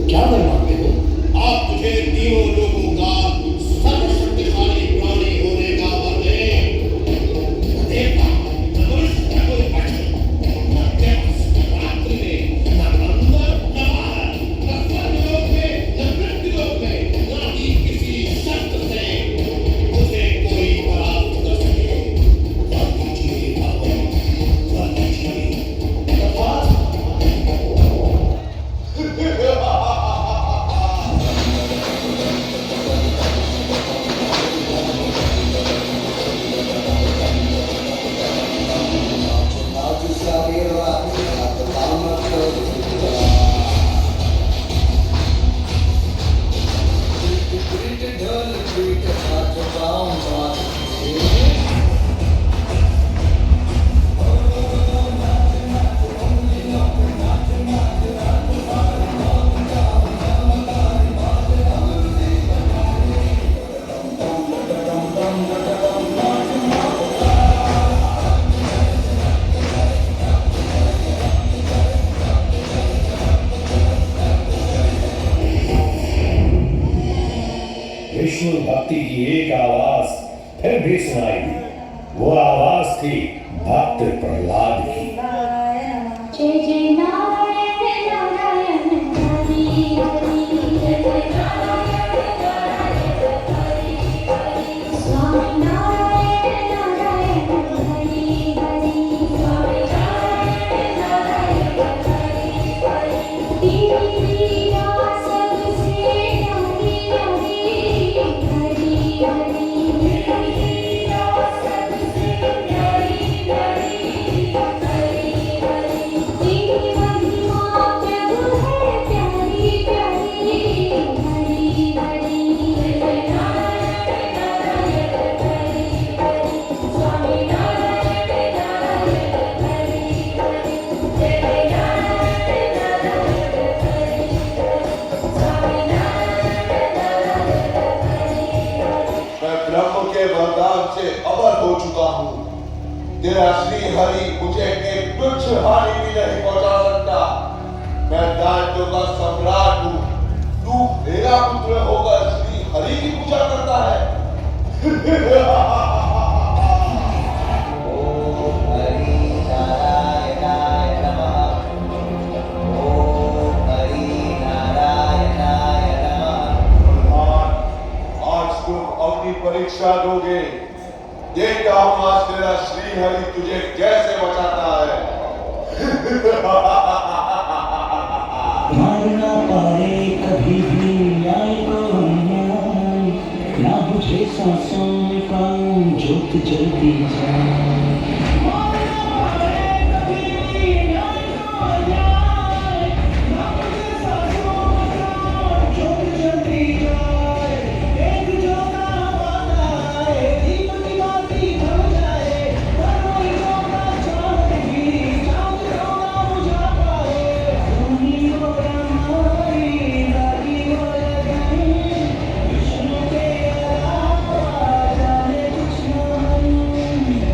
क्या वर मांगते हो? आप मुझे तीनों लोगों का सर्वशक्तिशाली प्राणी होने का वर दें। न देवता, न मनुष्य, न कोई पक्षी, न दिवस, न रात्रि में, न अंदर, न बाहर, न स्वर्गलोक में, न मृत्युलोक में, न ही किसी शस्त्र से मुझे कोई परास्त कर सके। वर दीजिए भगवान, वर दीजिए। तथा विष्णु भक्ति की एक आवाज फिर भी सुनाई दी। वो आवाज थी भक्त प्रहलाद की। जय जय नारायण नारायण हरि हरि, जय जय नारायण नारायण हरि हरि, स्वामी नारायण नारायण हरि हरि, स्वामी नारायण नारायण हरि हरि, तेरा सबसे न्यारी न्यारी हरि हरि, तेरा सबसे न्यारी न्यारी हरि हरि, तेरी महिमा प्रभु है प्यारी प्यारी हरि हरि, जय नारायण नारायण हरि हरि, स्वामी नारायण नारायण हरि हरि, जय नारायण नारायण हरि हरि, स्वामी नारायण नारायण हरि हरि। मैं ब्रह्म के वरदान से अमर हो चुका हूँ। तेरा श्री हरि मुझे एक तुच्छ हानि भी नहीं पहुंचा सकता। मैं दैत्यों का सम्राट हूँ। तू मेरा पुत्र होकर श्री हरि की पूजा करता है। ओम हरि नारायणाय नमः। ओम हरि नारायणाय नमः। आज तुम अपनी परीक्षा दोगे। देखता हूं आज तेरा श्री हरि तुझे कैसे बचाता है। मारना पाए कभी भी न्याय को अन्याय, ना बुझे सांसों में पाऊं ज्योत जलती जाए। मारना पाए कभी भी न्याय को अन्याय, ना बुझे सांसों में पाऊं ज्योत जलती जाए। एक जो काम आता है दीप की बाती ढल जाए, पर वही जो ना चाहेगी चांद जो ना बुझा पाए। धूनी हो हमारी लागी हो लगन, विष्णु के अलावा जाने कुछ न हम।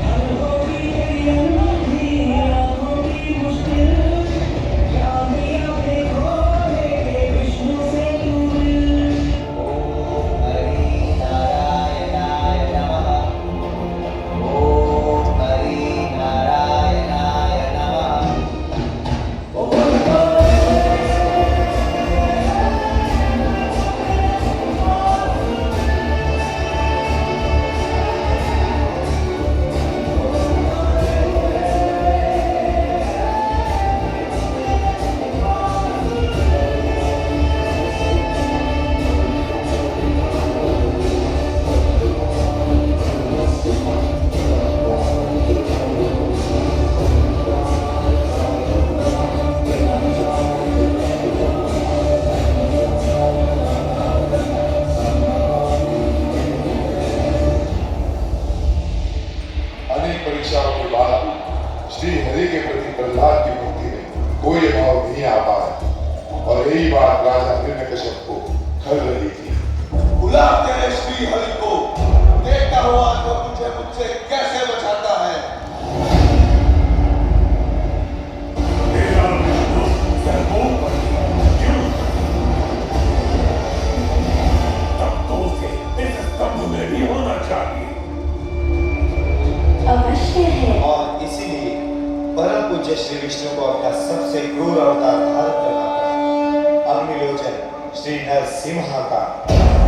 हर होगी तेरी अनमति आंखों की मुश्किल, कामयाब देखो लेके विष्णु से दूर। ओम हरि नारायणाय नमः। ओम हरि नारायणाय नमः। अनेक परीक्षाओं के बाद श्री हरि के प्रति प्रहलाद की भक्ति में कोई अभाव नहीं आ पाया और यही बात राजा हिरण्यकश्यप को खल रही थी। बुला तेरे श्री हरि को, देखता हुआ तो तुझे मुझसे कैसे बचाता है। मेरा विष्णु सर्वोपरि क्यों सिंह का